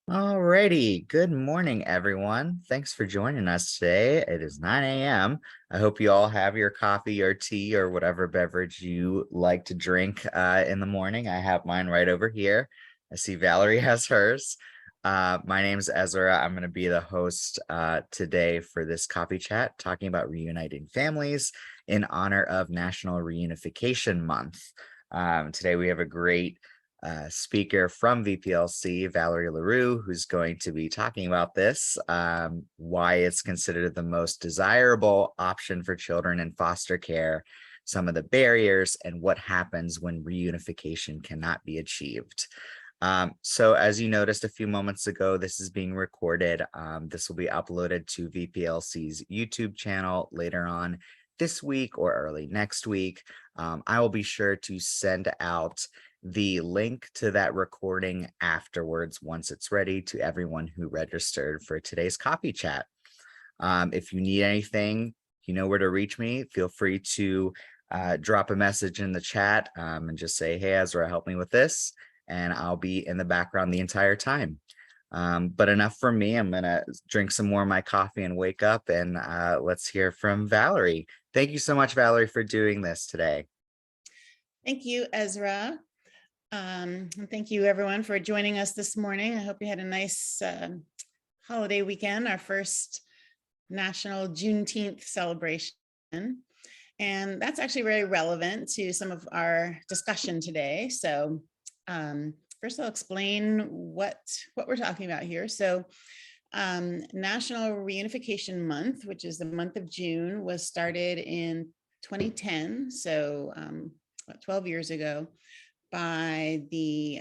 Alrighty, good morning, everyone. Thanks for joining us today. It is 9 a.m. I hope you all have your coffee or tea or whatever beverage you like to drink in the morning. I have mine right over here. I see Valerie has hers. My name's Ezra. I'm going to be the host today for this coffee chat, talking about reuniting families in honor of National Reunification Month. Today we have a great speaker from VPLC, Valerie LaRue, who's going to be talking about this, why it's considered the most desirable option for children in foster care, some of the barriers, and what happens when reunification cannot be achieved. So as you noticed a few moments ago, this is being recorded. This will be uploaded to VPLC's YouTube channel later on this week or early next week. I will be sure to send out the link to that recording afterwards once it's ready to everyone who registered for today's coffee chat. If you need anything, you know where to reach me. Feel free to drop a message in the chat and just say, hey, Ezra, help me with this. And I'll be in the background the entire time. But enough from me. I'm going to drink some more of my coffee and wake up, and let's hear from Valerie. Thank you so much, Valerie, for doing this today. Thank you, Ezra. And thank you everyone for joining us this morning. I hope you had a nice holiday weekend, our first National Juneteenth celebration. And that's actually very relevant to some of our discussion today. So first I'll explain what we're talking about here. So National Reunification Month, which is the month of June, was started in 2010. So 12 years ago, by the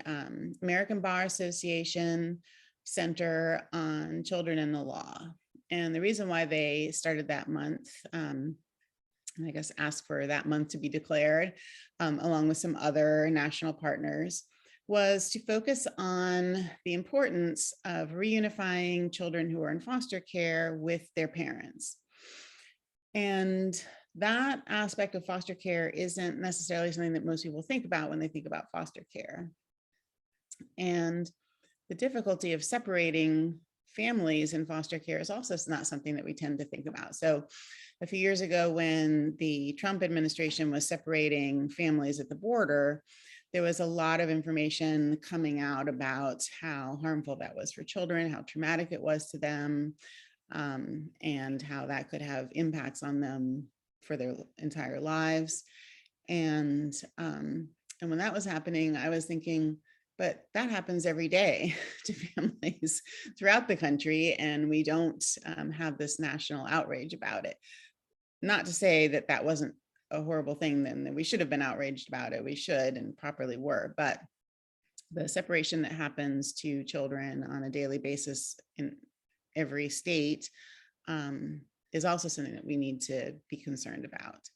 American Bar Association Center on Children and the Law. And the reason why they started that month, I guess asked for that month to be declared, along with some other national partners, was to focus on the importance of reunifying children who are in foster care with their parents. And that aspect of foster care isn't necessarily something that most people think about when they think about foster care. And the difficulty of separating families in foster care is also not something that we tend to think about. So a few years ago, when the Trump administration was separating families at the border, there was a lot of information coming out about how harmful that was for children, how traumatic it was to them, and how that could have impacts on them for their entire lives. And when that was happening, I was thinking, but that happens every day to families throughout the country, and we don't have this national outrage about it. Not to say that that wasn't a horrible thing, then that we should have been outraged about it. We should, and properly were, but the separation that happens to children on a daily basis in every state is also something that we need to be concerned about.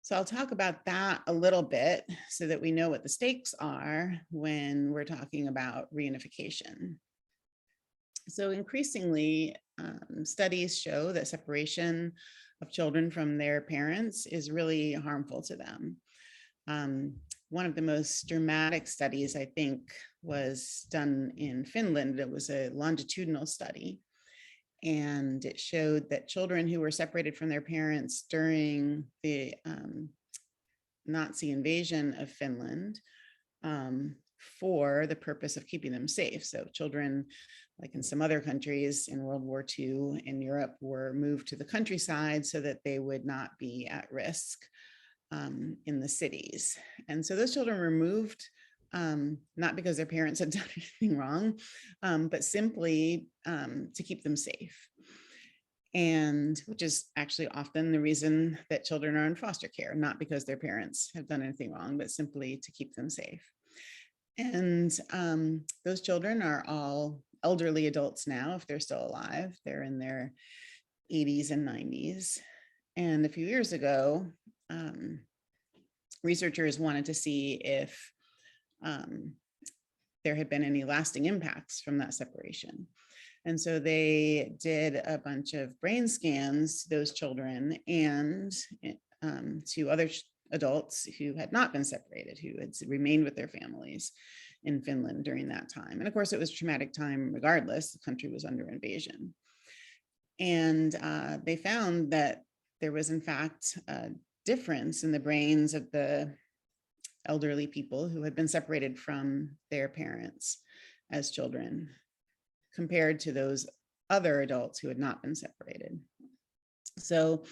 So I'll talk about that a little bit so that we know what the stakes are when we're talking about reunification. So increasingly, studies show that separation of children from their parents is really harmful to them. One of the most dramatic studies, I think, was done in Finland. It was a longitudinal study, and it showed that children who were separated from their parents during the Nazi invasion of Finland for the purpose of keeping them safe. So children, like in some other countries in World War II in Europe, were moved to the countryside so that they would not be at risk in the cities. And so those children were moved not because their parents had done anything wrong, but simply to keep them safe. And which is actually often the reason that children are in foster care, not because their parents have done anything wrong, but simply to keep them safe. And those children are all elderly adults now, if they're still alive. They're in their 80s and 90s. And a few years ago, researchers wanted to see if there had been any lasting impacts from that separation. And so they did a bunch of brain scans to those children and to other adults who had not been separated, who had remained with their families in Finland during that time. And of course, it was a traumatic time regardless. The country was under invasion. And they found that there was, in fact, a difference in the brains of the elderly people who had been separated from their parents as children compared to those other adults who had not been separated. So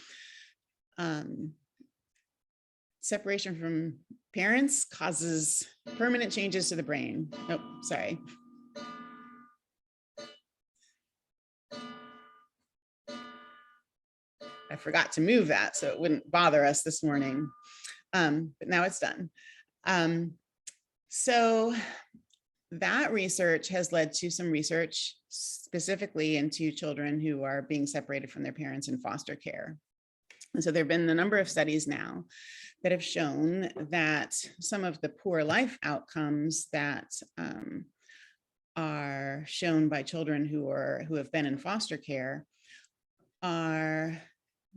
separation from parents causes permanent changes to the brain. Oh, sorry. I forgot to move that so it wouldn't bother us this morning, but now it's done. So that research has led to some research specifically into children who are being separated from their parents in foster care. And so there have been a number of studies now that have shown that some of the poor life outcomes that are shown by children who have been in foster care are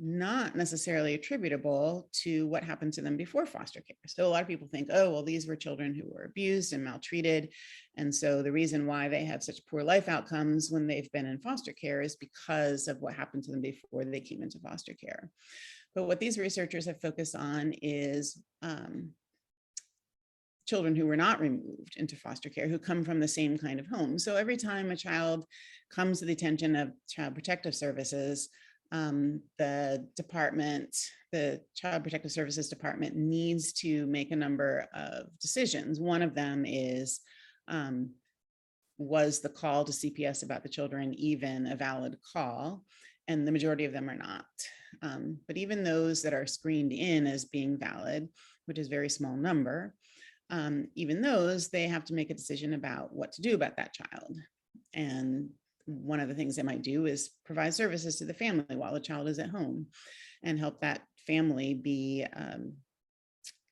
not necessarily attributable to what happened to them before foster care. So a lot of people think, oh, well, these were children who were abused and maltreated. And so the reason why they have such poor life outcomes when they've been in foster care is because of what happened to them before they came into foster care. But what these researchers have focused on is children who were not removed into foster care, who come from the same kind of home. So every time a child comes to the attention of Child Protective Services, the Child Protective Services Department needs to make a number of decisions. One of them is, was the call to CPS about the children even a valid call? And the majority of them are not. But even those that are screened in as being valid, which is a very small number, even those, they have to make a decision about what to do about that child. And one of the things they might do is provide services to the family while the child is at home and help that family be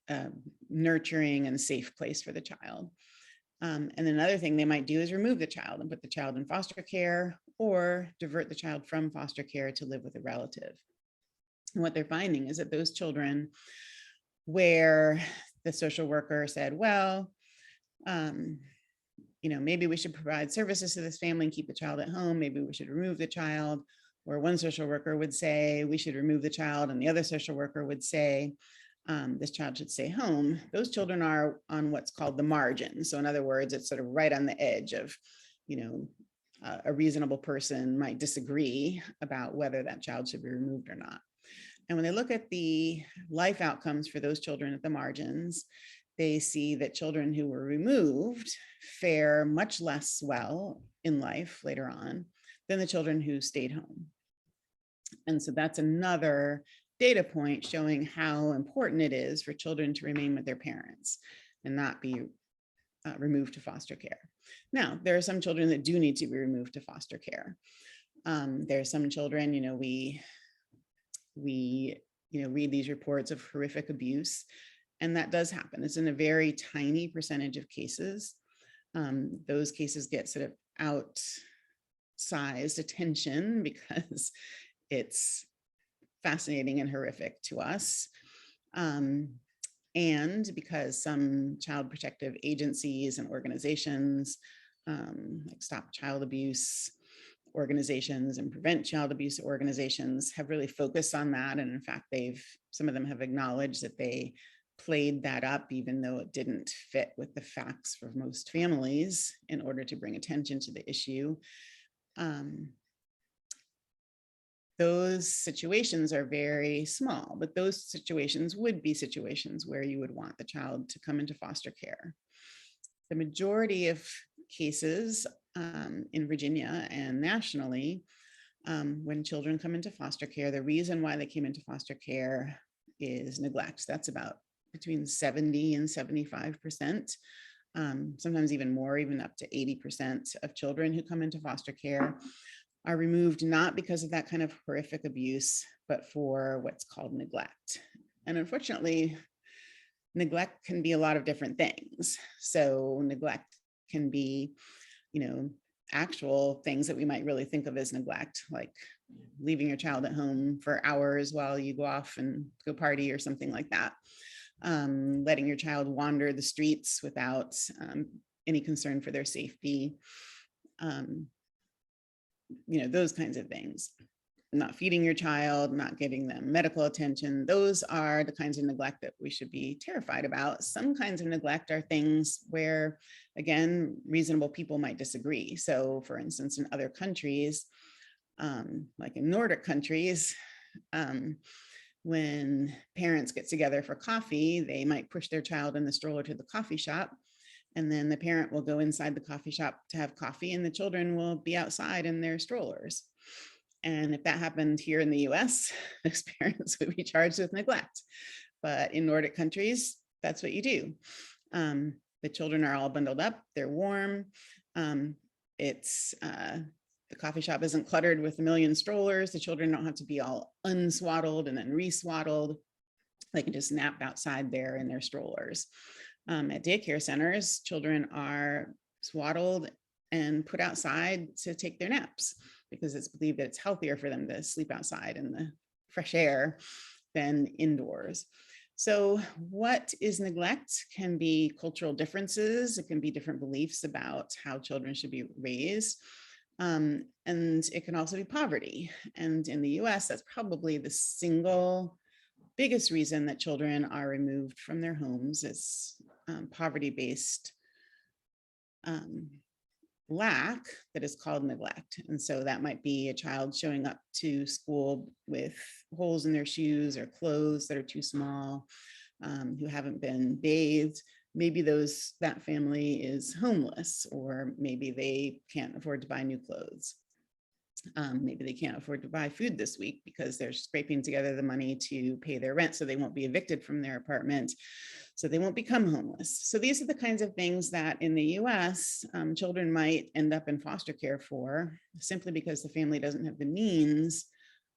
a nurturing and safe place for the child. And another thing they might do is remove the child and put the child in foster care or divert the child from foster care to live with a relative. And what they're finding is that those children where the social worker said, well, maybe we should provide services to this family and keep the child at home. Maybe we should remove the child. Or one social worker would say, we should remove the child. And the other social worker would say, this child should stay home. Those children are on what's called the margin. So in other words, it's sort of right on the edge of, a reasonable person might disagree about whether that child should be removed or not. And when they look at the life outcomes for those children at the margins, they see that children who were removed fare much less well in life later on than the children who stayed home. And so that's another data point showing how important it is for children to remain with their parents and not be removed to foster care. Now, there are some children that do need to be removed to foster care. There are some children, we read these reports of horrific abuse, and that does happen. It's in a very tiny percentage of cases. Those cases get sort of outsized attention because it's fascinating and horrific to us. And because some child protective agencies and organizations, like Stop Child Abuse organizations and Prevent Child Abuse organizations, have really focused on that. And in fact, some of them have acknowledged that they played that up, even though it didn't fit with the facts for most families, in order to bring attention to the issue. Those situations are very small, but those situations would be situations where you would want the child to come into foster care. The majority of cases in Virginia and nationally, when children come into foster care, the reason why they came into foster care is neglect. That's about between 70 and 75%, sometimes even more, even up to 80% of children who come into foster care are removed not because of that kind of horrific abuse, but for what's called neglect. And unfortunately, neglect can be a lot of different things. So neglect can be, actual things that we might really think of as neglect, like leaving your child at home for hours while you go off and go party or something like that. letting your child wander the streets without any concern for their safety, those kinds of things. Not feeding your child, not giving them medical attention. Those are the kinds of neglect that we should be terrified about. Some kinds of neglect are things where, again, reasonable people might disagree. So for instance, in other countries, like in Nordic countries, when parents get together for coffee, they might push their child in the stroller to the coffee shop. And then the parent will go inside the coffee shop to have coffee, and the children will be outside in their strollers. And if that happened here in the US, those parents would be charged with neglect. But in Nordic countries, that's what you do. The children are all bundled up, they're warm. The coffee shop isn't cluttered with a million strollers. The children don't have to be all unswaddled and then reswaddled. They can just nap outside there in their strollers. At daycare centers, children are swaddled and put outside to take their naps, because it's believed that it's healthier for them to sleep outside in the fresh air than indoors. So what is neglect can be cultural differences. It can be different beliefs about how children should be raised. And it can also be poverty. And in the US, that's probably the single biggest reason that children are removed from their homes is poverty-based lack that is called neglect. And so that might be a child showing up to school with holes in their shoes or clothes that are too small, who haven't been bathed. Maybe that family is homeless, or maybe they can't afford to buy new clothes. Maybe they can't afford to buy food this week because they're scraping together the money to pay their rent so they won't be evicted from their apartment, so they won't become homeless. So these are the kinds of things that in the US, children might end up in foster care for, simply because the family doesn't have the means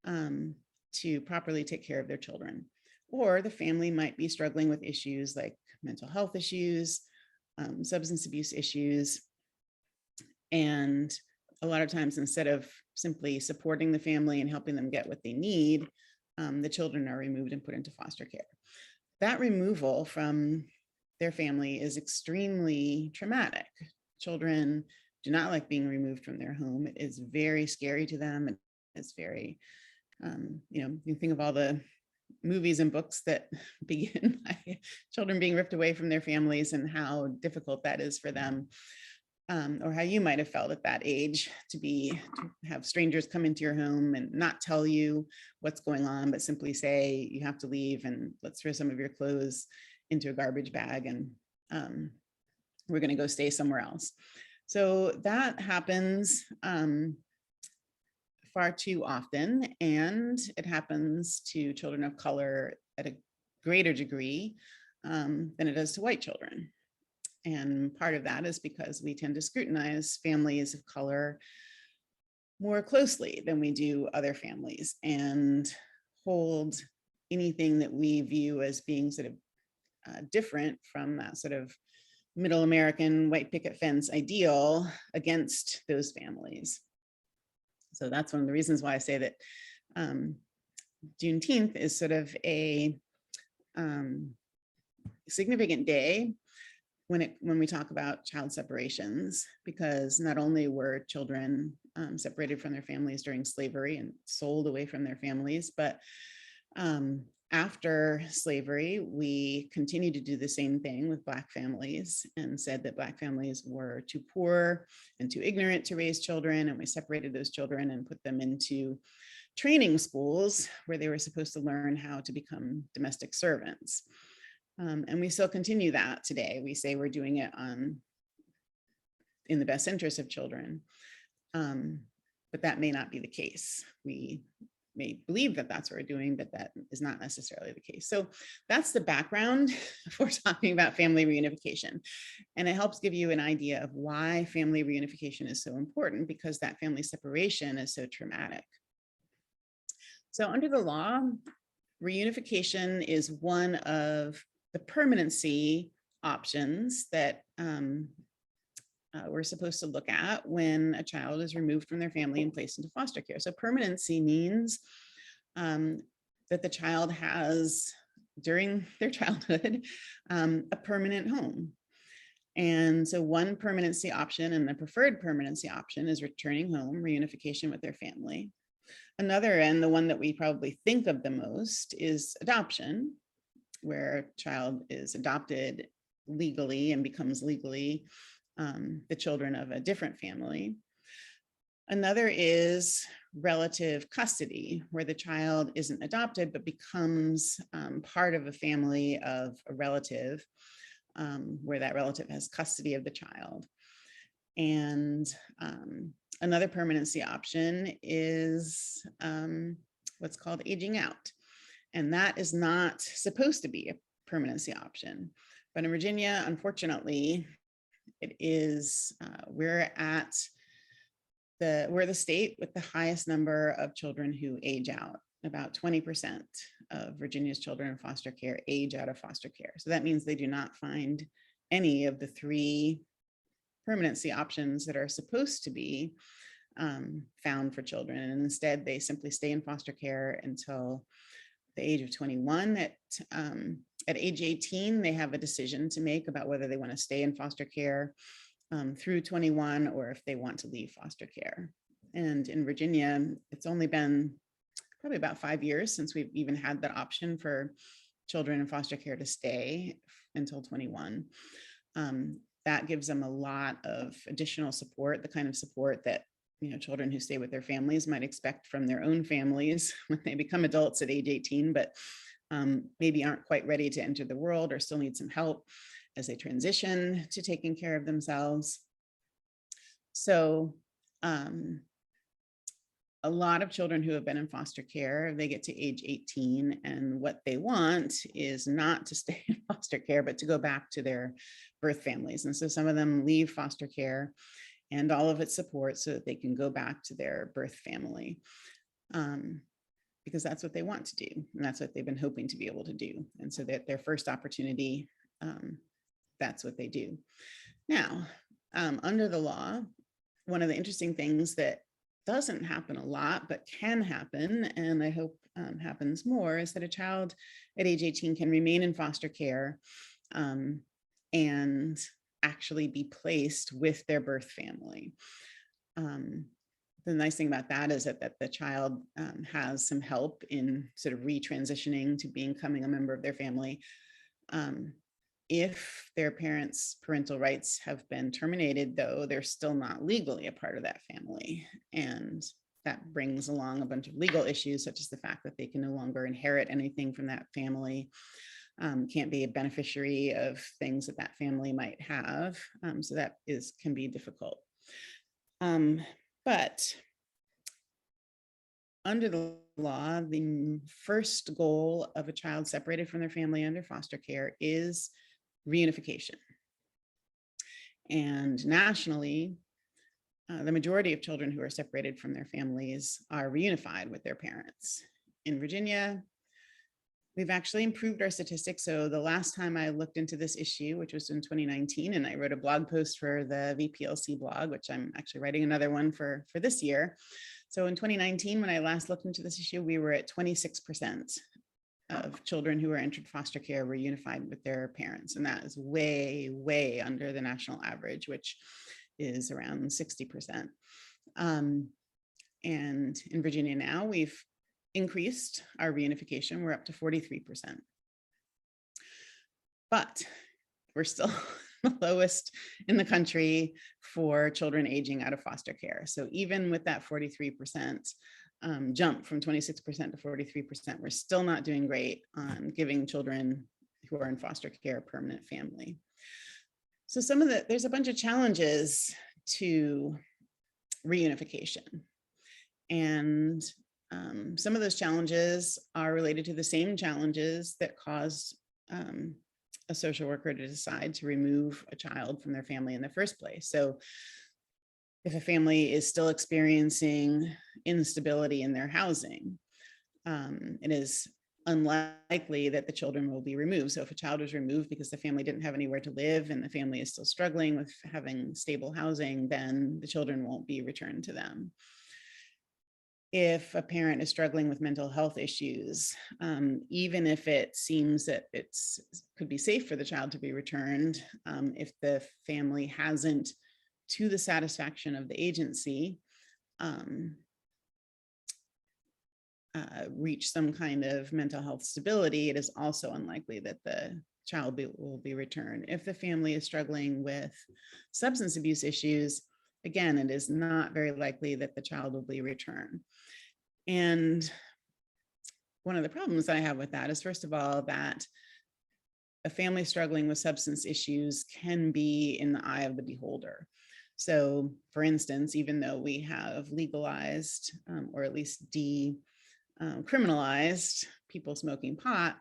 to properly take care of their children. Or the family might be struggling with issues like mental health issues, substance abuse issues, and a lot of times, instead of simply supporting the family and helping them get what they need, the children are removed and put into foster care. That removal from their family is extremely traumatic. Children do not like being removed from their home. It is very scary to them. It's very, you think of all the movies and books that begin by children being ripped away from their families and how difficult that is for them. Or how you might have felt at that age to have strangers come into your home and not tell you what's going on, but simply say, you have to leave and let's throw some of your clothes into a garbage bag and we're going to go stay somewhere else. So that happens far too often, and it happens to children of color at a greater degree than it does to white children. And part of that is because we tend to scrutinize families of color more closely than we do other families, and hold anything that we view as being sort of different from that sort of middle American white picket fence ideal against those families. So that's one of the reasons why I say that Juneteenth is sort of a significant day when we talk about child separations, because not only were children separated from their families during slavery and sold away from their families, but after slavery, we continued to do the same thing with Black families and said that Black families were too poor and too ignorant to raise children. And we separated those children and put them into training schools where they were supposed to learn how to become domestic servants. And we still continue that today. We say we're doing it in the best interest of children, but that may not be the case. We may believe that that's what we're doing, but that is not necessarily the case. So that's the background for talking about family reunification. And it helps give you an idea of why family reunification is so important, because that family separation is so traumatic. So under the law, reunification is one of the permanency options that we're supposed to look at when a child is removed from their family and placed into foster care. So permanency means that the child has during their childhood a permanent home. And so one permanency option, and the preferred permanency option, is returning home, reunification with their family. Another, and the one that we probably think of the most, is adoption, where a child is adopted legally and becomes legally the children of a different family. Another is relative custody, where the child isn't adopted, but becomes part of a family of a relative, where that relative has custody of the child. And another permanency option is what's called aging out. And that is not supposed to be a permanency option. But in Virginia, unfortunately, it is. We're the state with the highest number of children who age out. About 20% of Virginia's children in foster care age out of foster care. So that means they do not find any of the 3 permanency options that are supposed to be found for children. And instead, they simply stay in foster care until the age of 21. At age 18, they have a decision to make about whether they want to stay in foster care through 21, or if they want to leave foster care. And in Virginia, it's only been probably about 5 years since we've even had the option for children in foster care to stay until 21. That gives them a lot of additional support, the kind of support that children who stay with their families might expect from their own families when they become adults at age 18, but maybe aren't quite ready to enter the world or still need some help as they transition to taking care of themselves. So a lot of children who have been in foster care, they get to age 18, and what they want is not to stay in foster care, but to go back to their birth families. And so some of them leave foster care and all of its support so that they can go back to their birth family, because that's what they want to do. And that's what they've been hoping to be able to do. And so that their first opportunity, that's what they do. Now, under the law, one of the interesting things that doesn't happen a lot, but can happen, and I hope happens more, is that a child at age 18 can remain in foster care and actually be placed with their birth family. The nice thing about that is that the child has some help in sort of retransitioning to becoming a member of their family. If their parents' parental rights have been terminated, though, they're still not legally a part of that family. And that brings along a bunch of legal issues, such as the fact that they can no longer inherit anything from that family, can't be a beneficiary of things that that family might have. So that can be difficult. But under the law, the first goal of a child separated from their family under foster care is reunification. And nationally, the majority of children who are separated from their families are reunified with their parents. In Virginia, we've actually improved our statistics. So the last time I looked into this issue, which was in 2019, and I wrote a blog post for the VPLC blog, which I'm actually writing another one for this year. So in 2019, when I last looked into this issue, we were at 26% of children who were entered foster care were unified with their parents. And that is way, way under the national average, which is around 60%. And in Virginia now, we've increased our reunification. We're up to 43%. But we're still the lowest in the country for children aging out of foster care. So even with that 43% jump from 26% to 43%, we're still not doing great on giving children who are in foster care a permanent family. So there's a bunch of challenges to reunification. And some of those challenges are related to the same challenges that caused a social worker to decide to remove a child from their family in the first place. So if a family is still experiencing instability in their housing, it is unlikely that the children will be removed. So if a child was removed because the family didn't have anywhere to live and the family is still struggling with having stable housing, then the children won't be returned to them. if a parent is struggling with mental health issues, even if it seems that could be safe for the child to be returned, if the family hasn't, to the satisfaction of the agency, reach some kind of mental health stability, it is also unlikely that the child will be returned. If the family is struggling with substance abuse issues, again, it is not very likely that the child will be returned. And one of the problems I have with that is, first of all, that a family struggling with substance issues can be in the eye of the beholder. So, for instance, even though we have legalized or at least criminalized people smoking pot,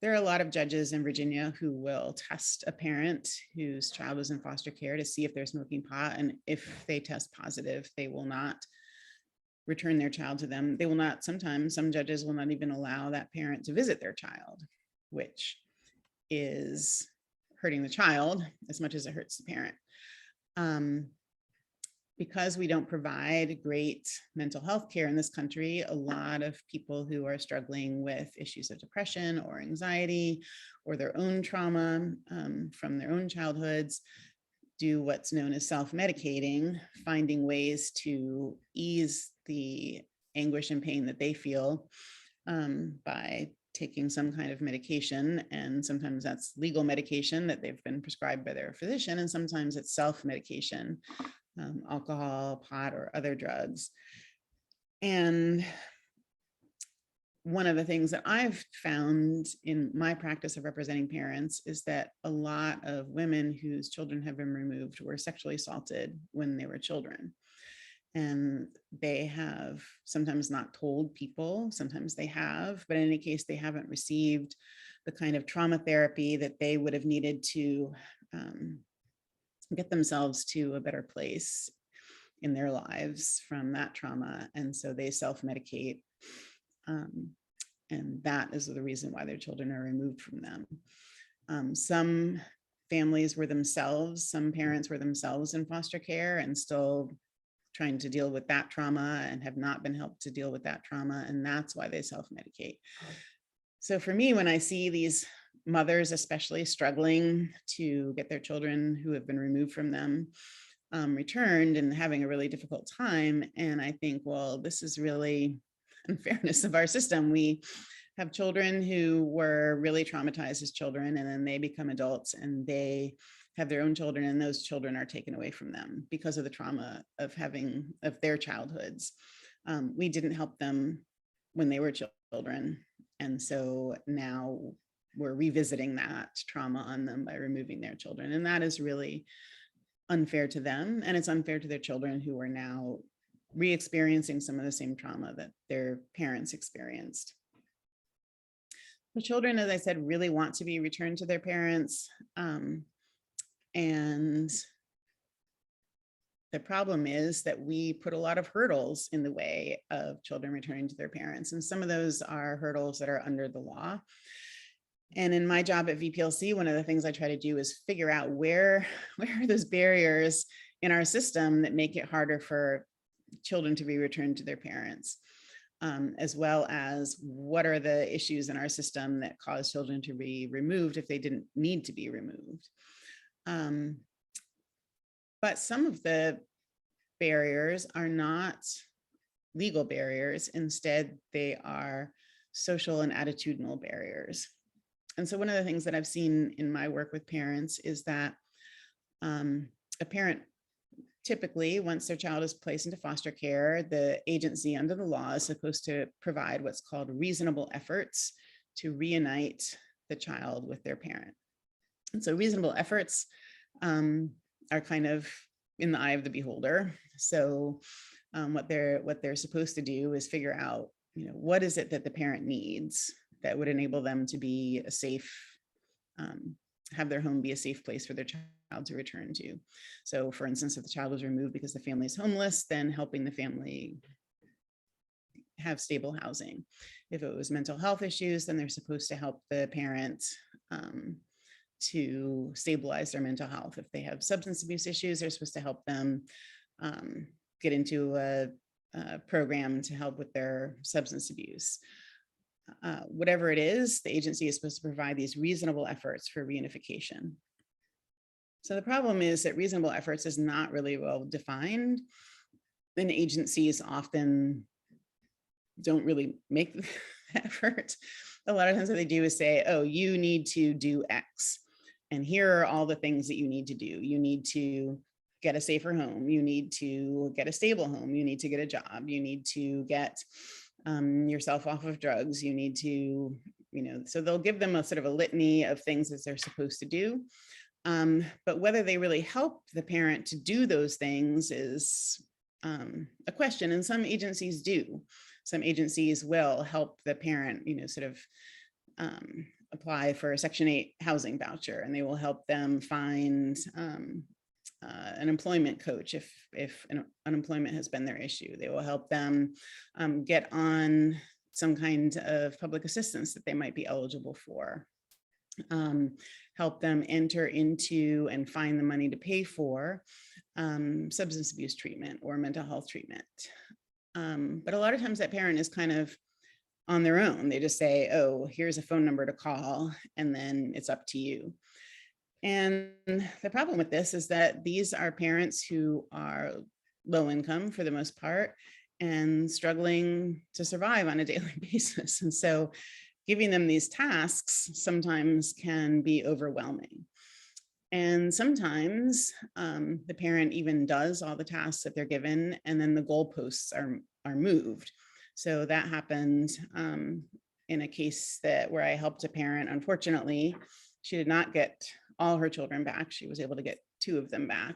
there are a lot of judges in Virginia who will test a parent whose child is in foster care to see if they're smoking pot. And if they test positive, they will not return their child to them. They will not, sometimes some judges will not even allow that parent to visit their child, which is hurting the child as much as it hurts the parent. Because we don't provide great mental health care in this country, a lot of people who are struggling with issues of depression or anxiety or their own trauma from their own childhoods do what's known as self-medicating, finding ways to ease the anguish and pain that they feel by taking some kind of medication. And sometimes that's legal medication that they've been prescribed by their physician, and sometimes it's self-medication, alcohol, pot, or other drugs. And one of the things that I've found in my practice of representing parents is that a lot of women whose children have been removed were sexually assaulted when they were children. And they have sometimes not told people, sometimes they have, but in any case, they haven't received the kind of trauma therapy that they would have needed to get themselves to a better place in their lives from that trauma. And so they self-medicate. And that is the reason why their children are removed from them. Some families were themselves, some parents were themselves in foster care and still trying to deal with that trauma and have not been helped to deal with that trauma. And that's why they self-medicate. So for me, when I see these mothers especially struggling to get their children who have been removed from them returned and having a really difficult time, and I think, well, this is really unfairness of our system. We have children who were really traumatized as children, and then they become adults and they have their own children, and those children are taken away from them because of the trauma of their childhoods. We didn't help them when they were children. And so now we're revisiting that trauma on them by removing their children. And that is really unfair to them. And it's unfair to their children who are now re-experiencing some of the same trauma that their parents experienced. The children, as I said, really want to be returned to their parents. And the problem is that we put a lot of hurdles in the way of children returning to their parents. And some of those are hurdles that are under the law. And in my job at VPLC, one of the things I try to do is figure out where are those barriers in our system that make it harder for children to be returned to their parents, as well as what are the issues in our system that cause children to be removed if they didn't need to be removed. But some of the barriers are not legal barriers. Instead, they are social and attitudinal barriers. And so one of the things that I've seen in my work with parents is that a parent typically, once their child is placed into foster care, the agency under the law is supposed to provide what's called reasonable efforts to reunite the child with their parent. And so reasonable efforts are kind of in the eye of the beholder. So what they're supposed to do is figure out, what is it that the parent needs that would enable them to be a safe, have their home be a safe place for their child to return to. So for instance, if the child was removed because the family is homeless, then helping the family have stable housing. If it was mental health issues, then they're supposed to help the parent to stabilize their mental health. If they have substance abuse issues, they're supposed to help them get into a program to help with their substance abuse. Whatever it is, the agency is supposed to provide these reasonable efforts for reunification. So the problem is that reasonable efforts is not really well defined, and agencies often don't really make the effort. A lot of times what they do is say, oh, you need to do X, and here are all the things that you need to do. You need to get a safer home. You need to get a stable home. You need to get a job. You need to get yourself off of drugs. You need to, so they'll give them a sort of a litany of things that they're supposed to do. But whether they really help the parent to do those things is a question. And some agencies do. Some agencies will help the parent, sort of apply for a Section 8 housing voucher, and they will help them find an employment coach if unemployment has been their issue. They will help them get on some kind of public assistance that they might be eligible for. Help them enter into and find the money to pay for substance abuse treatment or mental health treatment. But a lot of times that parent is kind of on their own. They just say, oh, here's a phone number to call, and then it's up to you. And the problem with this is that these are parents who are low income for the most part and struggling to survive on a daily basis. And so giving them these tasks sometimes can be overwhelming. And sometimes the parent even does all the tasks that they're given, and then the goalposts are moved. So that happened in a case where I helped a parent. Unfortunately, she did not get all her children back. She was able to get 2 of them back,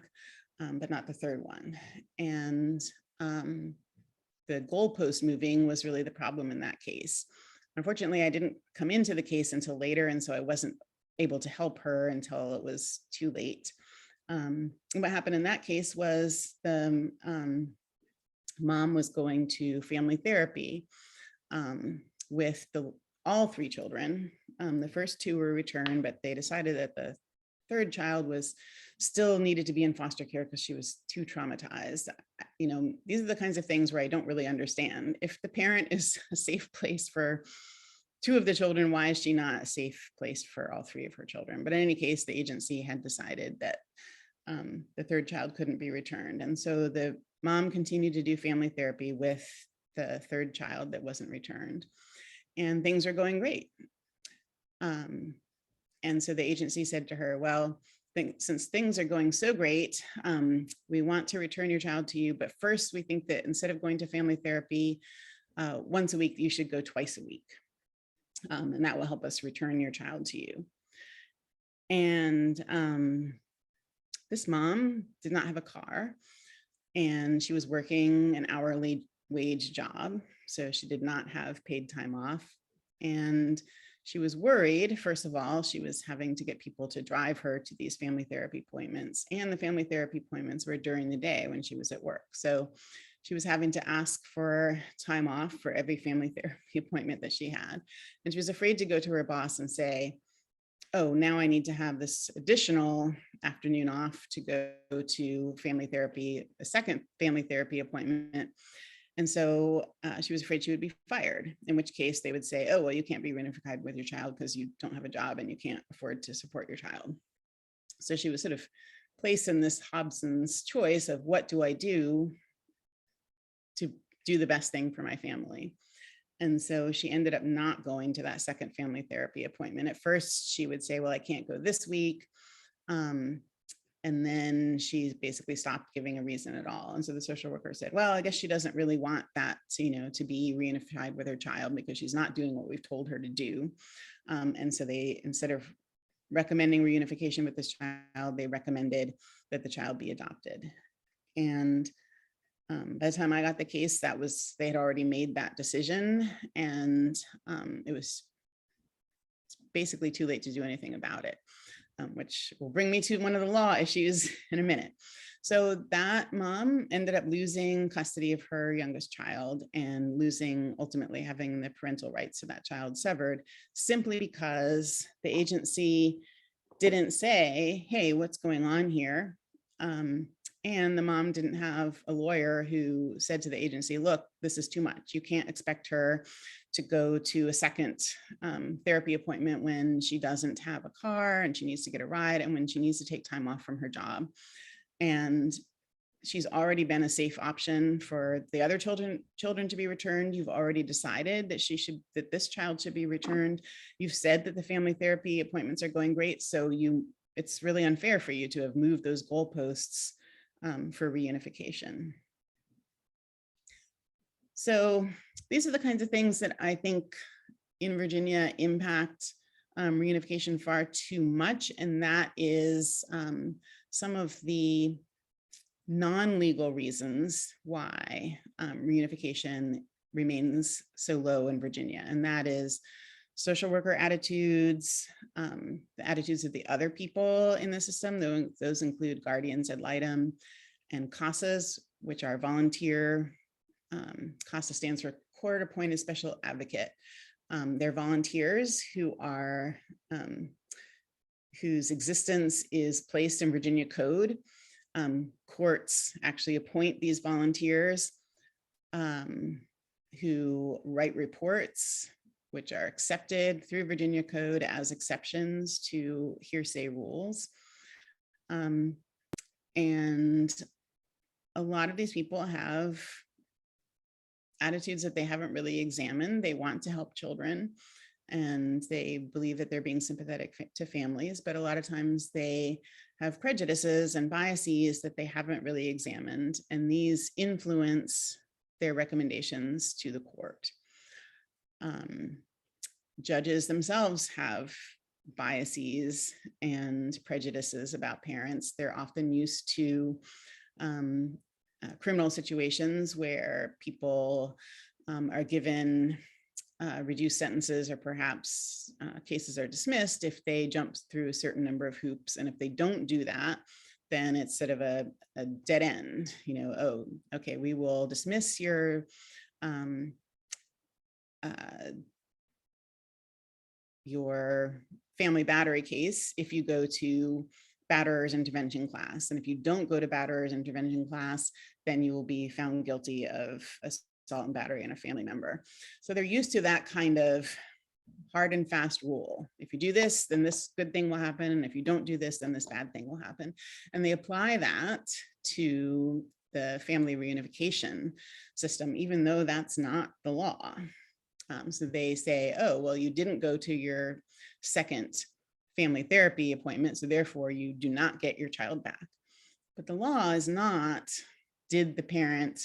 but not the 3rd one. And the goalpost moving was really the problem in that case. Unfortunately, I didn't come into the case until later, and so I wasn't able to help her until it was too late. What happened in that case was the mom was going to family therapy with all 3 children. The first 2 were returned, but they decided that the 3rd child still needed to be in foster care because she was too traumatized. These are the kinds of things where I don't really understand. If the parent is a safe place for 2 of the children, why is she not a safe place for all 3 of her children? But in any case, the agency had decided that the 3rd child couldn't be returned. And so the mom continued to do family therapy with the 3rd child that wasn't returned. And things are going great. And so the agency said to her, well, since things are going so great, we want to return your child to you. But first, we think that instead of going to family therapy once a week, you should go twice a week. And that will help us return your child to you. And this mom did not have a car, and she was working an hourly wage job. So she did not have paid time off. And she was worried. First of all, she was having to get people to drive her to these family therapy appointments, and the family therapy appointments were during the day when she was at work. So she was having to ask for time off for every family therapy appointment that she had. And she was afraid to go to her boss and say, oh, now I need to have this additional afternoon off to go to family therapy, a second family therapy appointment. And so she was afraid she would be fired, in which case they would say, oh, well, you can't be reunified with your child because you don't have a job and you can't afford to support your child. So she was sort of placed in this Hobson's choice of, what do I do to do the best thing for my family? And so she ended up not going to that second family therapy appointment. At first, she would say, well, I can't go this week. And then she basically stopped giving a reason at all. And so the social worker said, well, I guess she doesn't really want that, to be reunified with her child because she's not doing what we've told her to do. And so they, instead of recommending reunification with this child, they recommended that the child be adopted. And by the time I got the case, they had already made that decision, and it was basically too late to do anything about it, which will bring me to one of the law issues in a minute. So that mom ended up losing custody of her youngest child and ultimately having the parental rights to that child severed, simply because the agency didn't say, hey, what's going on here? And the mom didn't have a lawyer who said to the agency, look, this is too much. You can't expect her to go to a second therapy appointment when she doesn't have a car and she needs to get a ride and when she needs to take time off from her job. And she's already been a safe option for the other children to be returned. You've already decided that this child should be returned. You've said that the family therapy appointments are going great. So it's really unfair for you to have moved those goalposts for reunification. So these are the kinds of things that I think in Virginia impact reunification far too much. And that is some of the non-legal reasons why reunification remains so low in Virginia. And that is social worker attitudes, the attitudes of the other people in the system. Those include guardians ad litem and CASAs, which are volunteer. CASA stands for Court Appointed Special Advocate. They're volunteers who are whose existence is placed in Virginia code. Courts actually appoint these volunteers who write reports which are accepted through Virginia code as exceptions to hearsay rules. And a lot of these people have attitudes that they haven't really examined. They want to help children and they believe that they're being sympathetic to families, but a lot of times they have prejudices and biases that they haven't really examined, and these influence their recommendations to the court. Judges themselves have biases and prejudices about parents. They're often used to criminal situations where people are given reduced sentences, or perhaps cases are dismissed if they jump through a certain number of hoops. And if they don't do that, then it's sort of a dead end. Oh, okay, we will dismiss your family battery case if you go to batterer's intervention class. And if you don't go to batterer's intervention class, then you will be found guilty of assault and battery on a family member. So they're used to that kind of hard and fast rule. If you do this, then this good thing will happen. And if you don't do this, then this bad thing will happen. And they apply that to the family reunification system, even though that's not the law. So they say, oh, well, you didn't go to your second family therapy appointment, so therefore you do not get your child back. But the law is not, did the parent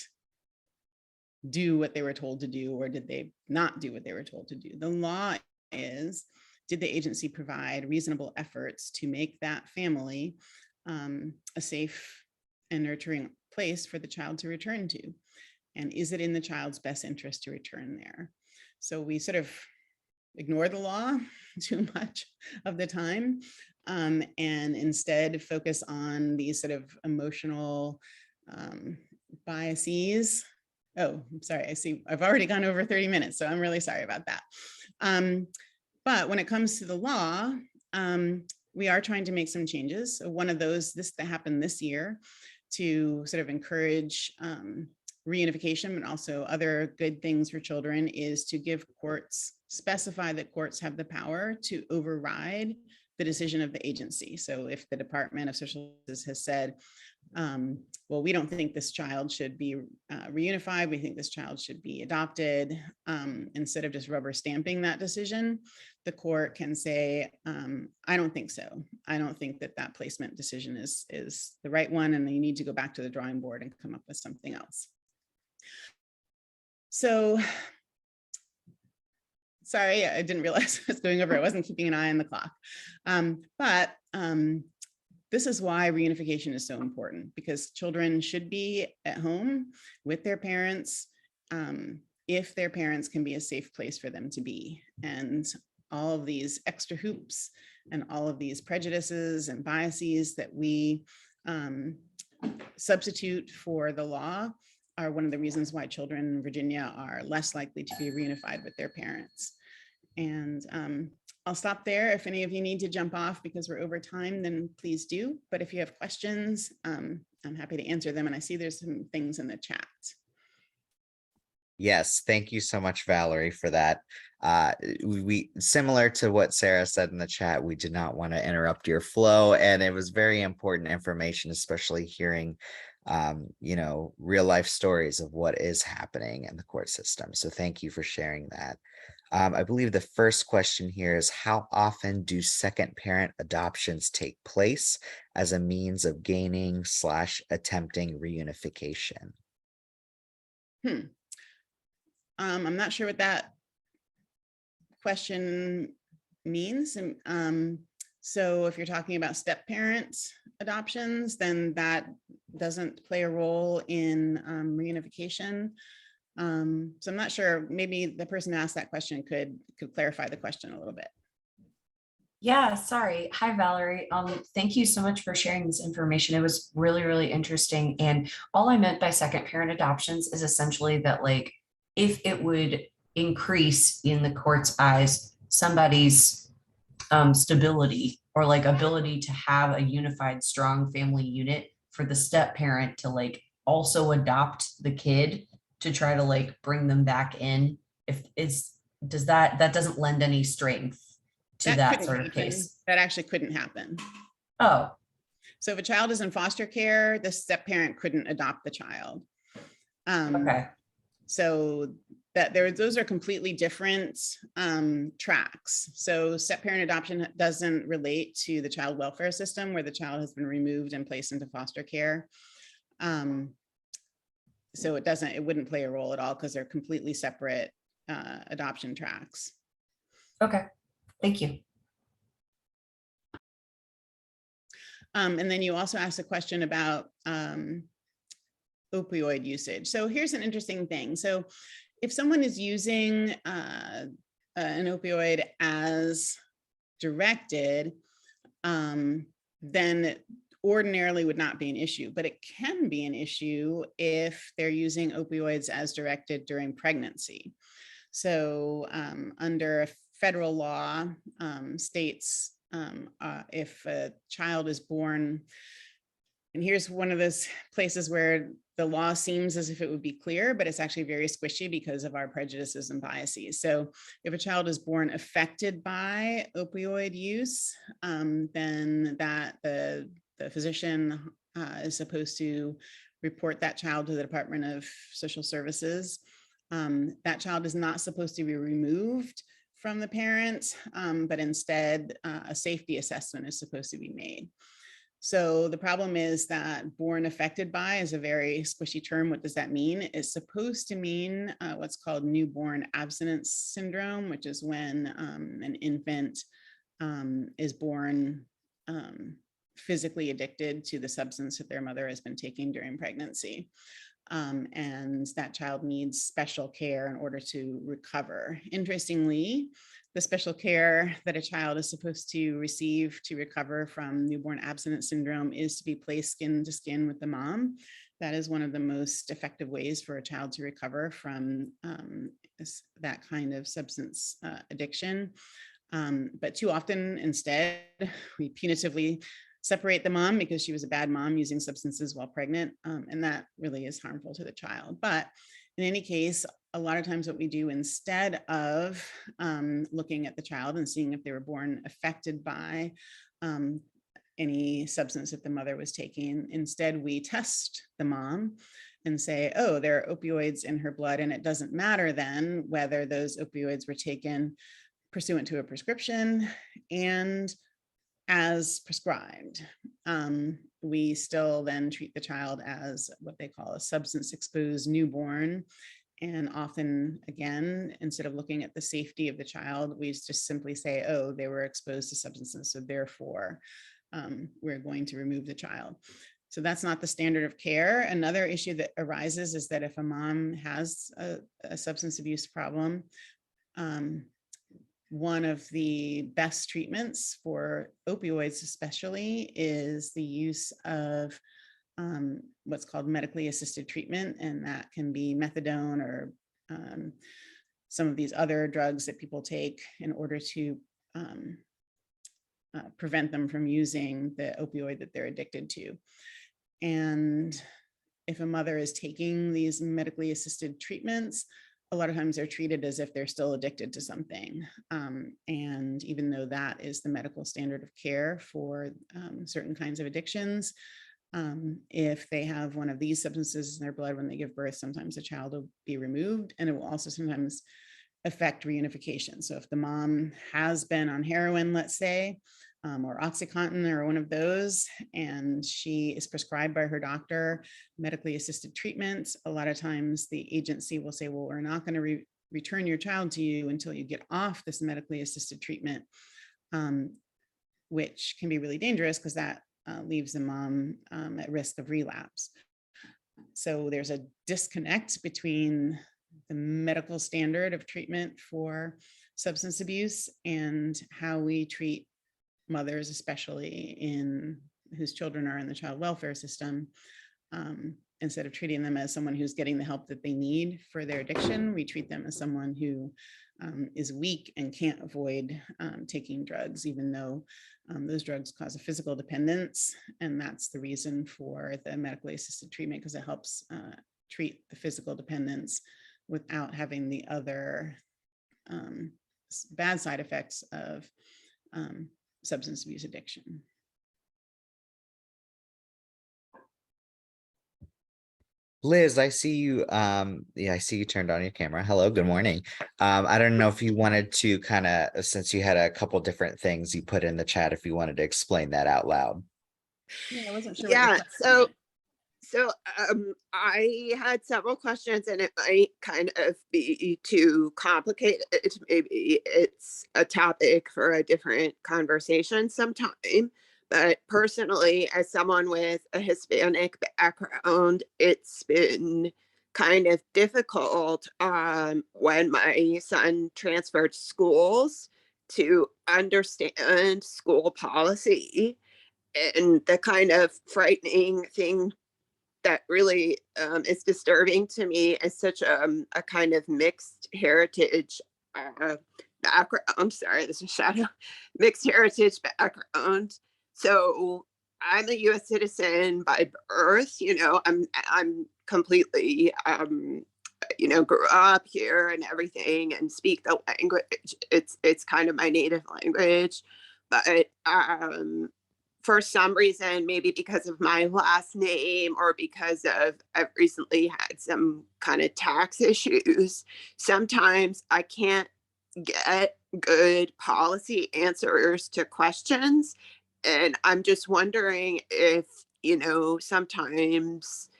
do what they were told to do, or did they not do what they were told to do? The law is, did the agency provide reasonable efforts to make that family a safe and nurturing place for the child to return to? And is it in the child's best interest to return there? So we sort of ignore the law too much of the time, and instead focus on these sort of emotional biases. Oh, I'm sorry, I see I've already gone over 30 minutes, so I'm really sorry about that. But when it comes to the law, we are trying to make some changes. So one of those, that happened this year, to sort of encourage reunification, but also other good things for children, is to give courts, specify that courts have the power to override the decision of the agency. So if the Department of Social Services has said, well, we don't think this child should be reunified, we think this child should be adopted, instead of just rubber stamping that decision, the court can say, I don't think so. I don't think that that placement decision is the right one, and you need to go back to the drawing board and come up with something else. So, sorry, I didn't realize I was going over. I wasn't keeping an eye on the clock. But this is why reunification is so important, because children should be at home with their parents if their parents can be a safe place for them to be. And all of these extra hoops and all of these prejudices and biases that we substitute for the law are one of the reasons why children in Virginia are less likely to be reunified with their parents. And I'll stop there. If any of you need to jump off because we're over time, then please do. But if you have questions, I'm happy to answer them. And I see there's some things in the chat. Yes, thank you so much, Valerie, for that. We similar to what Sarah said in the chat, we did not want to interrupt your flow, and it was very important information, especially hearing real life stories of what is happening in the court system. So thank you for sharing that. I believe the first question here is, how often do second parent adoptions take place as a means of gaining / attempting reunification? I'm not sure what that question means. So if you're talking about step parents adoptions, then that doesn't play a role in reunification. So I'm not sure, maybe the person who asked that question could clarify the question a little bit. Yeah, sorry. Hi, Valerie. Thank you so much for sharing this information. It was really, really interesting. And all I meant by second parent adoptions is essentially that, like, if it would increase in the court's eyes somebody's stability or like ability to have a unified, strong family unit, for the step parent to like also adopt the kid to try to like bring them back in. Does that doesn't lend any strength to that sort of case? That actually couldn't happen. Oh. So if a child is in foster care, the step parent couldn't adopt the child. Okay. So those are completely different tracks. So step parent adoption doesn't relate to the child welfare system where the child has been removed and placed into foster care. So it wouldn't play a role at all because they're completely separate adoption tracks. Okay, thank you. And then you also asked a question about opioid usage. So here's an interesting thing. So if someone is using an opioid as directed, then it ordinarily would not be an issue, but it can be an issue if they're using opioids as directed during pregnancy. So under a federal law, states if a child is born, and here's one of those places where the law seems as if it would be clear, but it's actually very squishy because of our prejudices and biases. So if a child is born affected by opioid use, then the physician is supposed to report that child to the Department of Social Services. That child is not supposed to be removed from the parent, but instead a safety assessment is supposed to be made. So the problem is that born affected by is a very squishy term. What does that mean? It's supposed to mean what's called newborn abstinence syndrome, which is when an infant is born physically addicted to the substance that their mother has been taking during pregnancy. And that child needs special care in order to recover. Interestingly, the special care that a child is supposed to receive to recover from newborn abstinence syndrome is to be placed skin to skin with the mom. That is one of the most effective ways for a child to recover from that kind of substance addiction. But too often, instead, we punitively separate the mom because she was a bad mom using substances while pregnant, and that really is harmful to the child. But in any case, a lot of times what we do instead of looking at the child and seeing if they were born affected by any substance that the mother was taking, instead we test the mom and say, oh, there are opioids in her blood, and it doesn't matter then whether those opioids were taken pursuant to a prescription and as prescribed. We still then treat the child as what they call a substance exposed newborn. And often, again, instead of looking at the safety of the child, we just simply say, oh, they were exposed to substances, so therefore we're going to remove the child. So that's not the standard of care. Another issue that arises is that if a mom has a substance abuse problem, one of the best treatments for opioids especially is the use of what's called medically assisted treatment, and that can be methadone or some of these other drugs that people take in order to prevent them from using the opioid that they're addicted to. And if a mother is taking these medically assisted treatments, a lot of times they're treated as if they're still addicted to something. And even though that is the medical standard of care for certain kinds of addictions, if they have one of these substances in their blood when they give birth, sometimes the child will be removed, and it will also sometimes affect reunification. So if the mom has been on heroin, let's say, or OxyContin or one of those, and she is prescribed by her doctor medically assisted treatments, a lot of times the agency will say, well, we're not going to return your child to you until you get off this medically assisted treatment, which can be really dangerous because that leaves the mom at risk of relapse. So there's a disconnect between the medical standard of treatment for substance abuse and how we treat mothers, especially whose children are in the child welfare system. Instead of treating them as someone who's getting the help that they need for their addiction, we treat them as someone who is weak and can't avoid taking drugs, even though those drugs cause a physical dependence. And that's the reason for the medically assisted treatment, because it helps treat the physical dependence without having the other bad side effects of substance abuse addiction. Liz, I see you. Yeah, I see you turned on your camera. Hello, good morning. I don't know if you wanted to kind of, since you had a couple different things you put in the chat, if you wanted to explain that out loud. Yeah, I wasn't sure. Yeah, so I had several questions, and it might kind of be too complicated. Maybe it's a topic for a different conversation sometime. But personally, as someone with a Hispanic background, it's been kind of difficult when my son transferred schools to understand school policy. And the kind of frightening thing that really is disturbing to me is such a kind of mixed heritage background. I'm sorry, this is Shadow. Mixed heritage background. So I'm a U.S. citizen by birth. I'm completely grew up here and everything, and speak the language. It's kind of my native language, but for some reason, maybe because of my last name or because I've recently had some kind of tax issues, sometimes I can't get good policy answers to questions. And I'm just wondering if, sometimes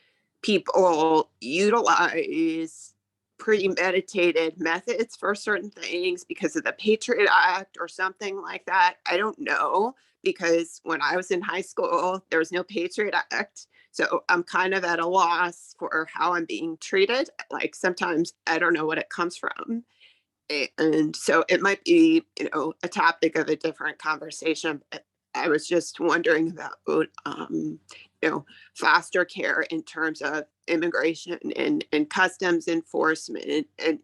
people utilize premeditated methods for certain things because of the Patriot Act or something like that. I don't know, because when I was in high school, there was no Patriot Act. So I'm kind of at a loss for how I'm being treated. Like sometimes I don't know what it comes from. And so it might be, a topic of a different conversation. But I was just wondering about, foster care in terms of immigration and customs enforcement, and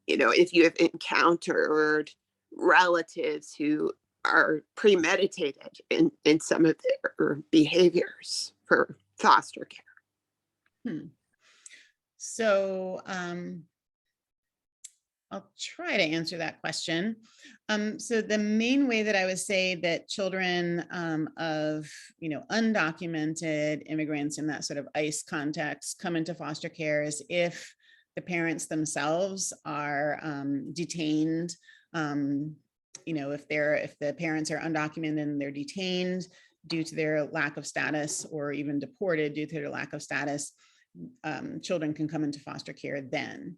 if you have encountered relatives who are premeditated in some of their behaviors for foster care. So I'll try to answer that question. So the main way that I would say that children of undocumented immigrants in that sort of ICE context come into foster care is if the parents themselves are detained. If the parents are undocumented and they're detained due to their lack of status, or even deported due to their lack of status, children can come into foster care then.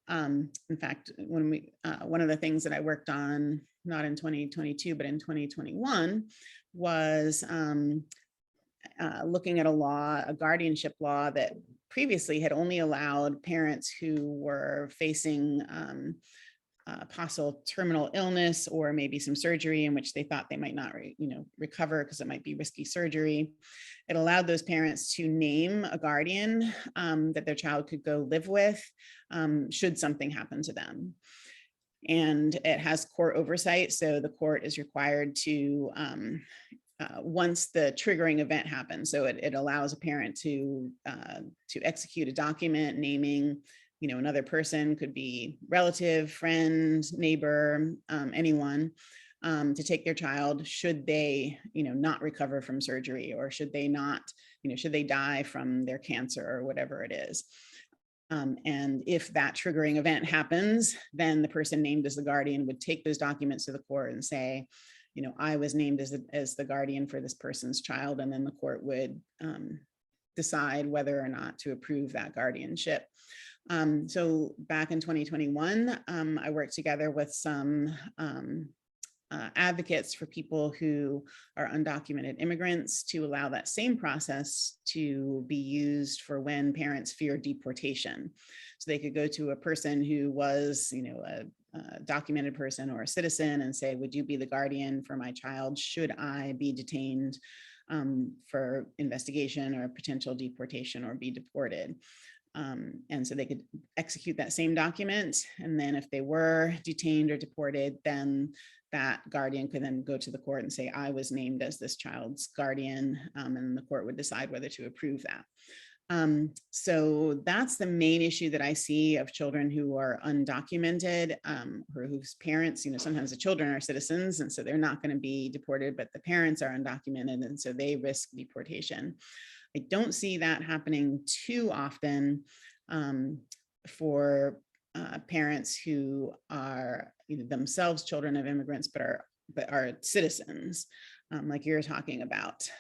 In fact, when one of the things that I worked on, not in 2022, but in 2021, was looking at a guardianship law that previously had only allowed parents who were facing possible terminal illness or maybe some surgery in which they thought they might not recover because it might be risky surgery. It allowed those parents to name a guardian that their child could go live with should something happen to them. And it has court oversight, so the court is required to once the triggering event happens. So it allows a parent to execute a document naming, another person, could be relative, friend, neighbor, anyone, to take their child should they, not recover from surgery, or should they not, should they die from their cancer or whatever it is. And if that triggering event happens, then the person named as the guardian would take those documents to the court and say, I was named as the guardian for this person's child, and then the court would decide whether or not to approve that guardianship. So back in 2021, I worked together with some advocates for people who are undocumented immigrants to allow that same process to be used for when parents fear deportation. So they could go to a person who was, a documented person or a citizen and say, would you be the guardian for my child should I be detained for investigation or potential deportation or be deported? And so they could execute that same document. And then if they were detained or deported, then that guardian could then go to the court and say, I was named as this child's guardian, and the court would decide whether to approve that. So that's the main issue that I see of children who are undocumented, or whose parents, sometimes the children are citizens, and so they're not going to be deported, but the parents are undocumented, and so they risk deportation. I don't see that happening too often for parents who are themselves children of immigrants, but are citizens, like you're talking about.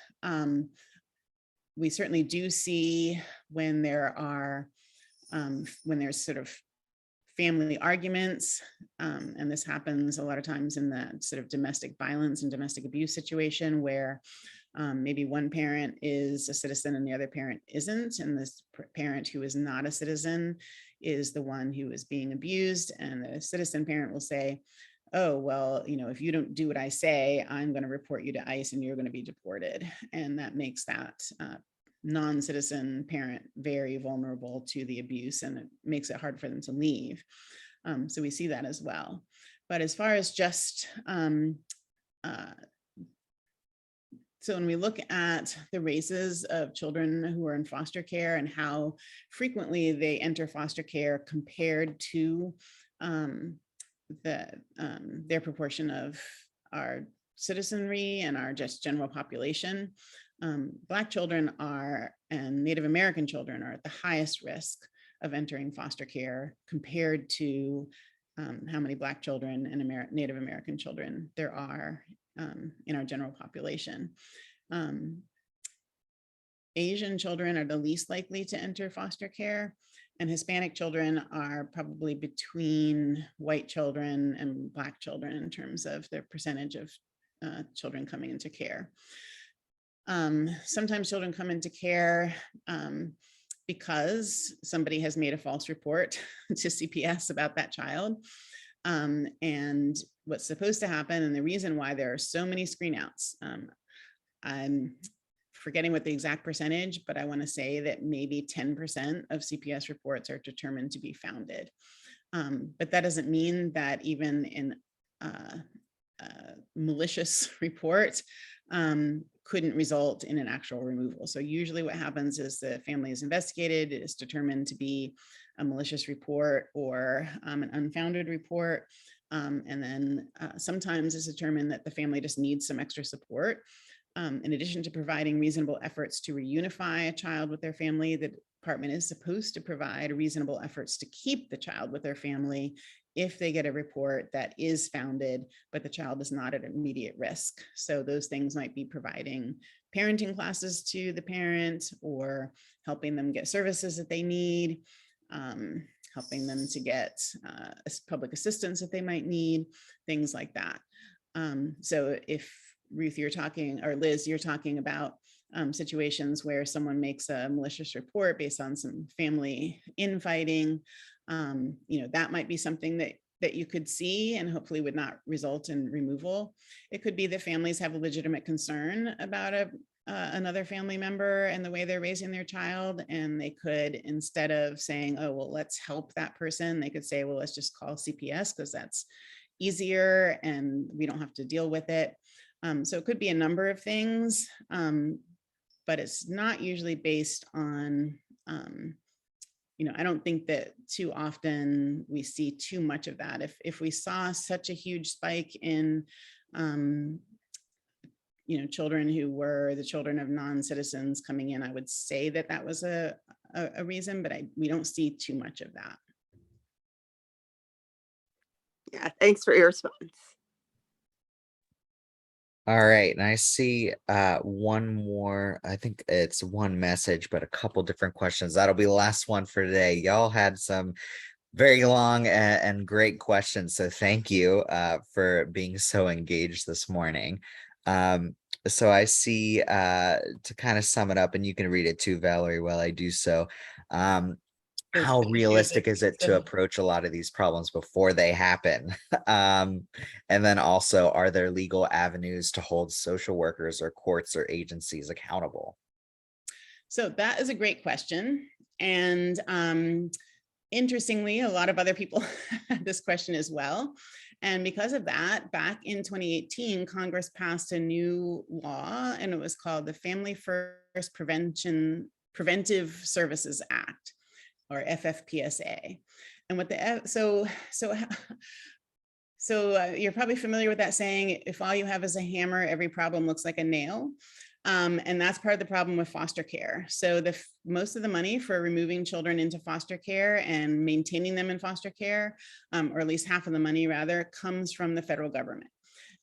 We certainly do see when there's sort of family arguments, and this happens a lot of times in the sort of domestic violence and domestic abuse situation where maybe one parent is a citizen and the other parent isn't, and this parent who is not a citizen is the one who is being abused, and the citizen parent will say, oh, well, if you don't do what I say, I'm going to report you to ICE and you're going to be deported. And that makes that non-citizen parent very vulnerable to the abuse, and it makes it hard for them to leave. So we see that as well. But as far as just, so when we look at the races of children who are in foster care and how frequently they enter foster care compared to their proportion of our citizenry and our just general population, Black children and Native American children are at the highest risk of entering foster care compared to how many Black children and Native American children there are in our general population. Asian children are the least likely to enter foster care, and Hispanic children are probably between white children and Black children in terms of their percentage of children coming into care. Sometimes children come into care because somebody has made a false report to CPS about that child. And what's supposed to happen, and the reason why there are so many screen outs, I'm forgetting what the exact percentage, but I want to say that maybe 10% of CPS reports are determined to be founded. But that doesn't mean that even in malicious report couldn't result in an actual removal. So usually what happens is the family is investigated, it is determined to be a malicious report or an unfounded report. And then sometimes it's determined that the family just needs some extra support. In addition to providing reasonable efforts to reunify a child with their family, the department is supposed to provide reasonable efforts to keep the child with their family if they get a report that is founded, but the child is not at immediate risk. So those things might be providing parenting classes to the parent, or helping them get services that they need, helping them to get public assistance that they might need, things like that. So if Ruth, you're talking, or Liz, you're talking about situations where someone makes a malicious report based on some family infighting, that might be something that that you could see and hopefully would not result in removal. It could be that families have a legitimate concern about another family member and the way they're raising their child. And they could, instead of saying, oh, well, let's help that person, they could say, well, let's just call CPS because that's easier and we don't have to deal with it. So it could be a number of things, but it's not usually based on, I don't think that too often we see too much of that. If we saw such a huge spike in, children who were the children of non-citizens coming in, I would say that that was a reason, but we don't see too much of that. Yeah, thanks for your response. All right, and I see one more, I think it's one message, but a couple different questions. That'll be the last one for today. Y'all had some very long and great questions, so thank you for being so engaged this morning. So I see, to kind of sum it up, and you can read it too, Valerie, while I do so. How realistic is it to approach a lot of these problems before they happen? And then also, are there legal avenues to hold social workers or courts or agencies accountable? So that is a great question. And interestingly, a lot of other people had this question as well. And because of that, back in 2018, Congress passed a new law, and it was called the Family First Preventive Services Act, or FFPSA. And what you're probably familiar with that saying, if all you have is a hammer, every problem looks like a nail. And that's part of the problem with foster care. So most of the money for removing children into foster care and maintaining them in foster care, or at least half of the money rather, comes from the federal government.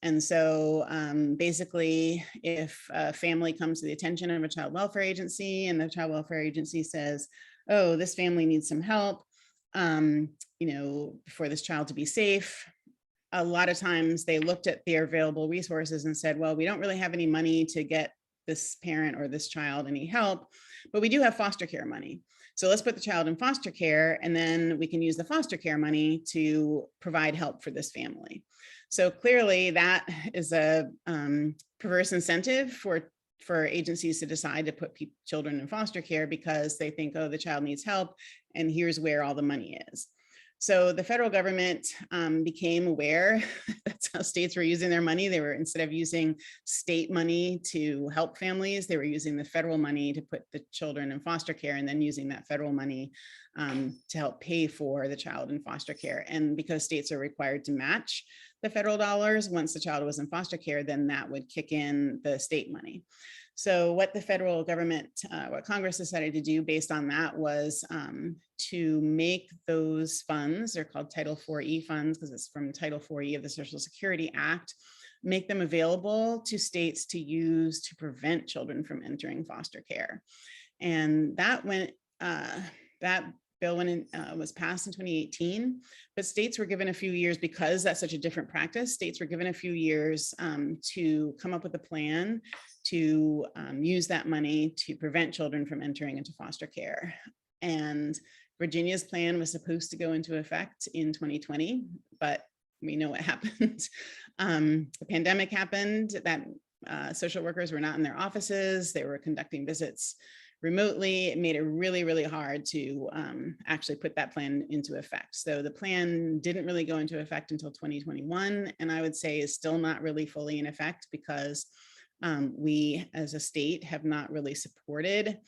And so basically, if a family comes to the attention of a child welfare agency and the child welfare agency says, oh, this family needs some help, for this child to be safe, a lot of times they looked at their available resources and said, well, we don't really have any money to get this parent or this child any help, but we do have foster care money. So let's put the child in foster care, and then we can use the foster care money to provide help for this family. So clearly that is a perverse incentive for agencies to decide to put children in foster care because they think, oh, the child needs help, and here's where all the money is. So the federal government became aware that's how states were using their money. They were, instead of using state money to help families, they were using the federal money to put the children in foster care, and then using that federal money to help pay for the child in foster care. And because states are required to match the federal dollars, once the child was in foster care, then that would kick in the state money. So what the federal government, what Congress decided to do based on that was to make those funds, they're called Title IV-E funds because it's from Title IV-E of the Social Security Act, make them available to states to use to prevent children from entering foster care. And that bill was passed in 2018, but states were given a few years, because that's such a different practice, states were given a few years to come up with a plan to use that money to prevent children from entering into foster care. And Virginia's plan was supposed to go into effect in 2020, but we know what happened. The pandemic happened, that social workers were not in their offices, they were conducting visits remotely. It made it really, really hard to actually put that plan into effect. So the plan didn't really go into effect until 2021, and I would say is still not really fully in effect because we as a state have not really supported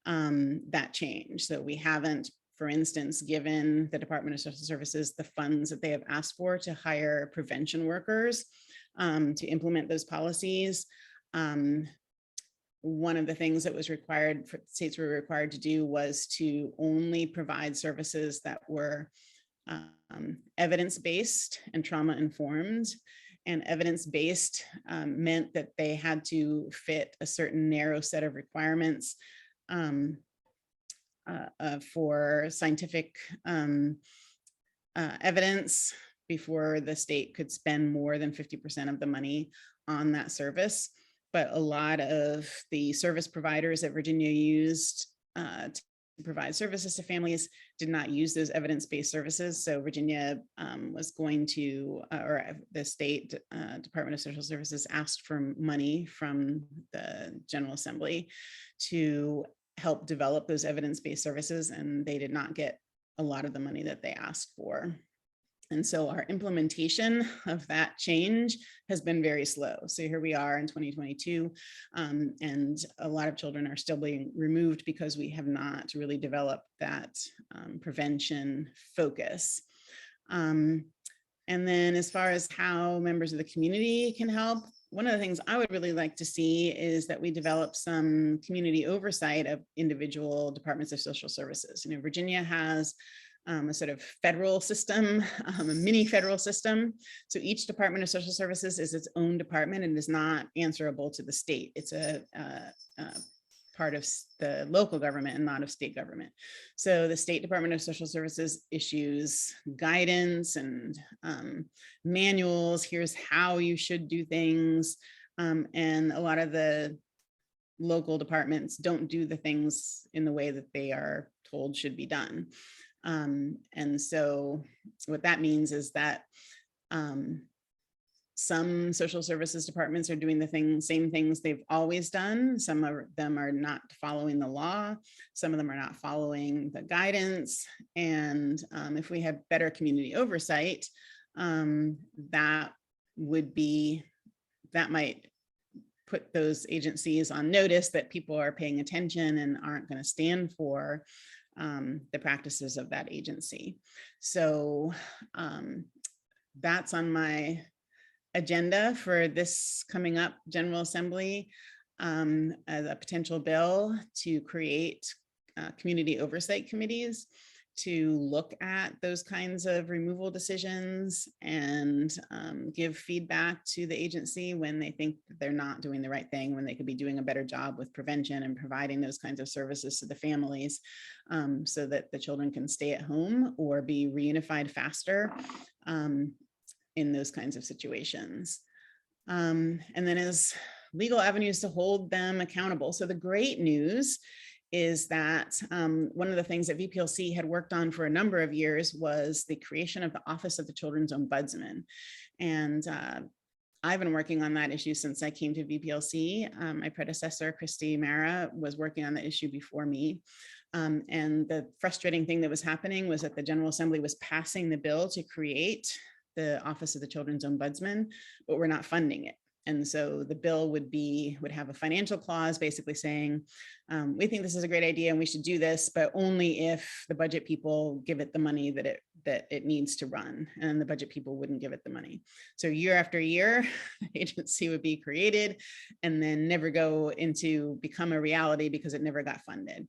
that change. So we haven't, for instance, given the Department of Social Services the funds that they have asked for to hire prevention workers to implement those policies. One of the things that was required for states were required to do was to only provide services that were evidence-based and trauma-informed. And evidence-based meant that they had to fit a certain narrow set of requirements for scientific evidence before the state could spend more than 50% of the money on that service. But a lot of the service providers that Virginia used provide services to families did not use those evidence-based services. So Virginia was going to, or the state Department of Social Services asked for money from the General Assembly to help develop those evidence-based services, and they did not get a lot of the money that they asked for. And so our implementation of that change has been very slow. So here we are in 2022, and a lot of children are still being removed because we have not really developed that prevention focus. And then as far as how members of the community can help, one of the things I would really like to see is that we develop some community oversight of individual departments of social services. You know, Virginia has a sort of federal system, a mini federal system. So each Department of Social Services is its own department and is not answerable to the state. It's a part of the local government and not of state government. So the State Department of Social Services issues guidance and manuals. Here's how you should do things. And a lot of the local departments don't do the things in the way that they are told should be done. And so what that means is that some social services departments are doing the same things they've always done. Some of them are not following the law. Some of them are not following the guidance. And if we have better community oversight, that might put those agencies on notice that people are paying attention and aren't going to stand for the practices of that agency. So that's on my agenda for this coming up General Assembly as a potential bill to create community oversight committees to look at those kinds of removal decisions and give feedback to the agency when they think that they're not doing the right thing, when they could be doing a better job with prevention and providing those kinds of services to the families so that the children can stay at home or be reunified faster in those kinds of situations. And then as legal avenues to hold them accountable. So the great news is that one of the things that VPLC had worked on for a number of years was the creation of the Office of the Children's Ombudsman. And I've been working on that issue since I came to VPLC. My predecessor, Christy Mara, was working on the issue before me. And the frustrating thing that was happening was that the General Assembly was passing the bill to create the Office of the Children's Ombudsman, but we're not funding it. And so the bill would have a financial clause basically saying, we think this is a great idea and we should do this, but only if the budget people give it the money that it needs to run, and the budget people wouldn't give it the money. So year after year, the agency would be created and then never go into become a reality because it never got funded.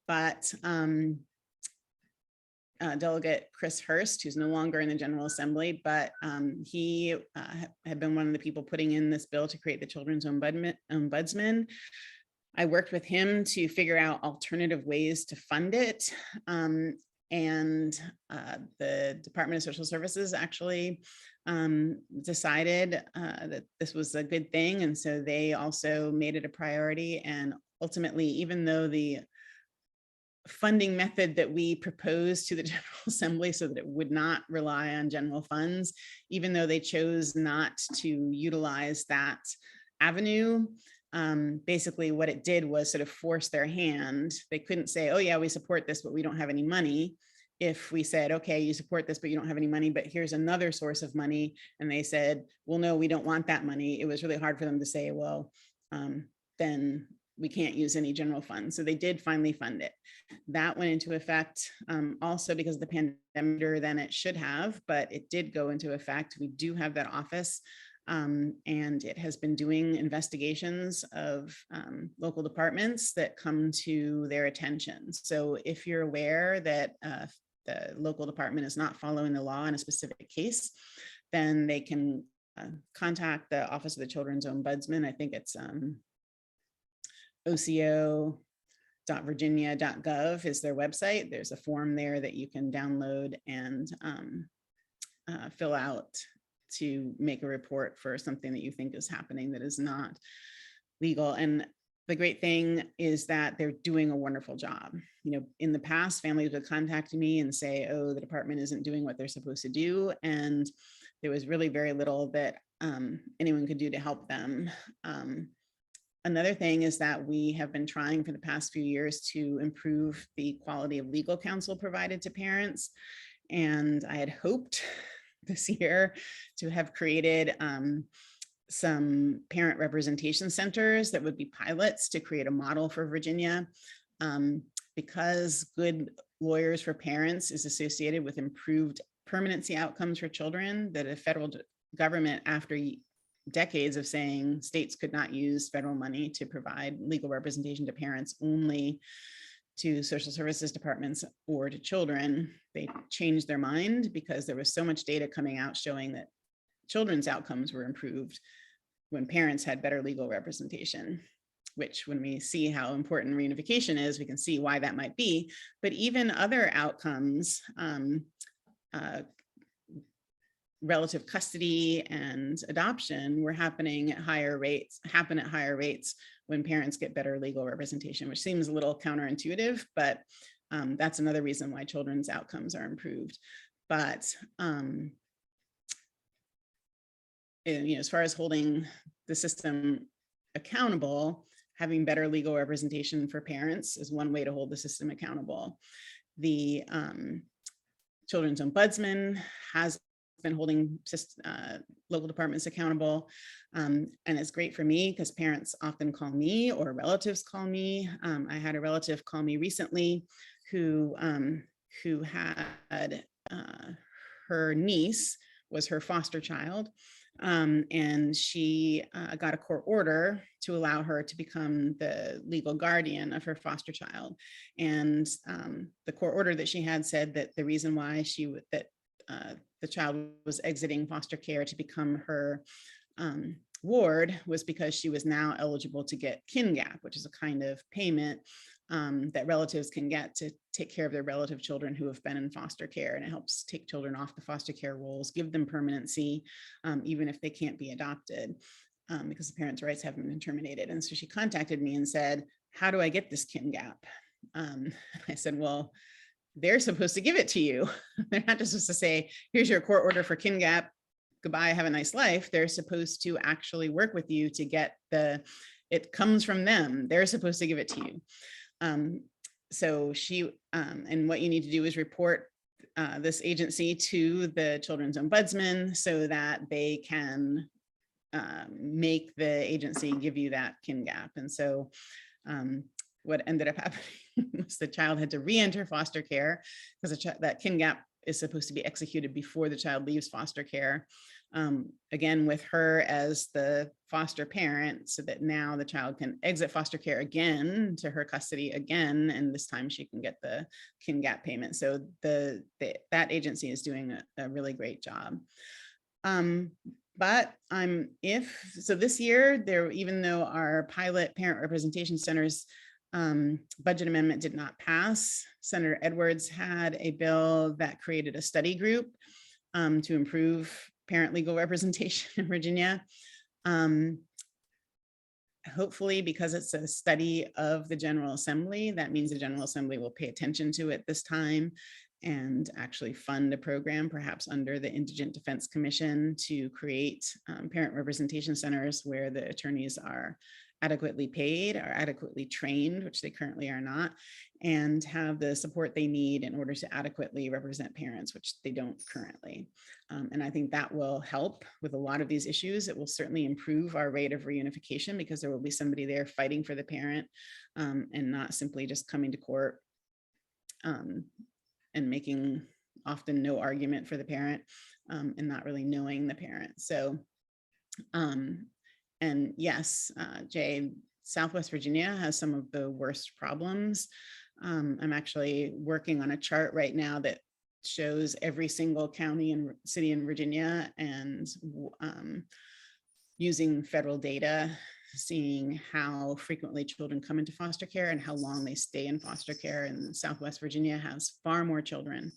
But Delegate Chris Hurst, who's no longer in the General Assembly, but he had been one of the people putting in this bill to create the Children's Ombudsman. I worked with him to figure out alternative ways to fund it. And the Department of Social Services actually decided that this was a good thing. And so they also made it a priority. And ultimately, even though the funding method that we proposed to the General Assembly so that it would not rely on general funds, even though they chose not to utilize that avenue, basically what it did was sort of force their hand. They couldn't say, oh yeah, we support this, but we don't have any money. If we said, okay, you support this, but you don't have any money, but here's another source of money. And they said, well, no, we don't want that money. It was really hard for them to say, well, then we can't use any general funds. So they did finally fund it. That went into effect also because of the pandemic than it should have, but it did go into effect. We do have that office and it has been doing investigations of local departments that come to their attention. So if you're aware that the local department is not following the law in a specific case, then they can contact the Office of the Children's Ombudsman. I think it's oco.virginia.gov is their website. There's a form there that you can download and fill out to make a report for something that you think is happening that is not legal. And the great thing is that they're doing a wonderful job. You know, in the past, families would contact me and say, oh, the department isn't doing what they're supposed to do. And there was really very little that anyone could do to help them. Another thing is that we have been trying for the past few years to improve the quality of legal counsel provided to parents. And I had hoped this year to have created some parent representation centers that would be pilots to create a model for Virginia. Because good lawyers for parents is associated with improved permanency outcomes for children, that a federal government, after decades of saying states could not use federal money to provide legal representation to parents, only to social services departments or to children, they changed their mind because there was so much data coming out showing that children's outcomes were improved when parents had better legal representation, which when we see how important reunification is, we can see why that might be. But even other outcomes, relative custody and adoption were happening at higher rates, happen at higher rates when parents get better legal representation, which seems a little counterintuitive, but that's another reason why children's outcomes are improved. But you know, as far as holding the system accountable, having better legal representation for parents is one way to hold the system accountable. The children's ombudsman has been holding local departments accountable. And it's great for me because parents often call me or relatives call me. I had a relative call me recently who had her niece was her foster child. And she got a court order to allow her to become the legal guardian of her foster child. And the court order that she had said that the reason why the child was exiting foster care to become her ward was because she was now eligible to get kin gap, which is a kind of payment that relatives can get to take care of their relative children who have been in foster care. And it helps take children off the foster care rolls, give them permanency, even if they can't be adopted, because the parents' rights haven't been terminated. And so she contacted me and said, how do I get this kin gap? I said, well, they're supposed to give it to you. They're not just supposed to say, here's your court order for kin gap, goodbye, have a nice life. They're supposed to actually work with you to get it comes from them. They're supposed to give it to you. So she, and what you need to do is report this agency to the children's ombudsman so that they can make the agency give you that kin gap. And so what ended up happening was the child had to re-enter foster care because that kin gap is supposed to be executed before the child leaves foster care. Again, with her as the foster parent, so that now the child can exit foster care again to her custody again, and this time she can get the kin gap payment. So that agency is doing a really great job. But so this year, even though our pilot parent representation centers budget amendment did not pass, Senator Edwards had a bill that created a study group to improve parent legal representation in Virginia. Hopefully, because it's a study of the General Assembly, that means the General Assembly will pay attention to it this time and actually fund a program, perhaps under the Indigent Defense Commission, to create parent representation centers where the attorneys are adequately paid, are adequately trained, which they currently are not, and have the support they need in order to adequately represent parents, which they don't currently. And I think that will help with a lot of these issues. It will certainly improve our rate of reunification because there will be somebody there fighting for the parent and not simply just coming to court and making often no argument for the parent and not really knowing the parent. So, and yes, Jay, Southwest Virginia has some of the worst problems. I'm actually working on a chart right now that shows every single county and city in Virginia and using federal data, seeing how frequently children come into foster care and how long they stay in foster care. And Southwest Virginia has far more children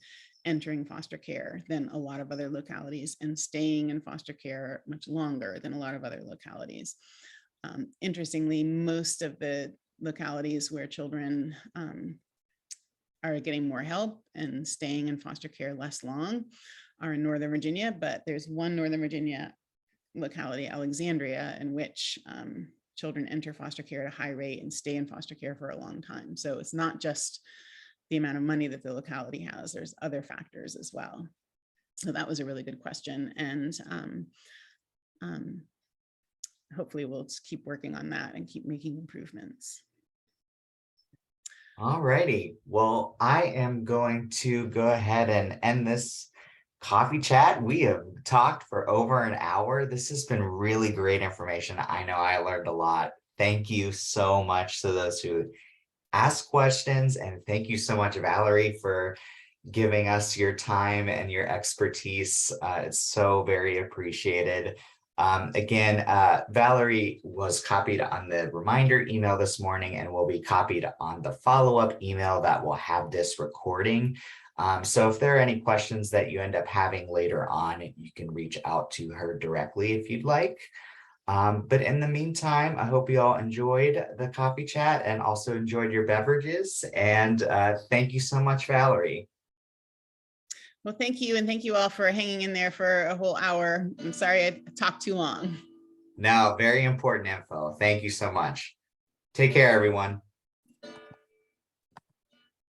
entering foster care than a lot of other localities and staying in foster care much longer than a lot of other localities. Interestingly, most of the localities where children are getting more help and staying in foster care less long are in Northern Virginia, but there's one Northern Virginia locality, Alexandria, in which children enter foster care at a high rate and stay in foster care for a long time. So it's not just the amount of money that the locality has, there's other factors as well. So that was a really good question. And hopefully we'll just keep working on that and keep making improvements. All righty. Well, I am going to go ahead and end this coffee chat. We have talked for over an hour. This has been really great information. I know I learned a lot. Thank you so much to those who asked questions. And thank you so much, Valerie, for giving us your time and your expertise. It's so very appreciated. Again, Valerie was copied on the reminder email this morning and will be copied on the follow-up email that will have this recording. So if there are any questions that you end up having later on, you can reach out to her directly if you'd like. But in the meantime, I hope you all enjoyed the coffee chat and also enjoyed your beverages. And thank you so much, Valerie. Well, thank you. And thank you all for hanging in there for a whole hour. I'm sorry I talked too long. No, very important info. Thank you so much. Take care, everyone.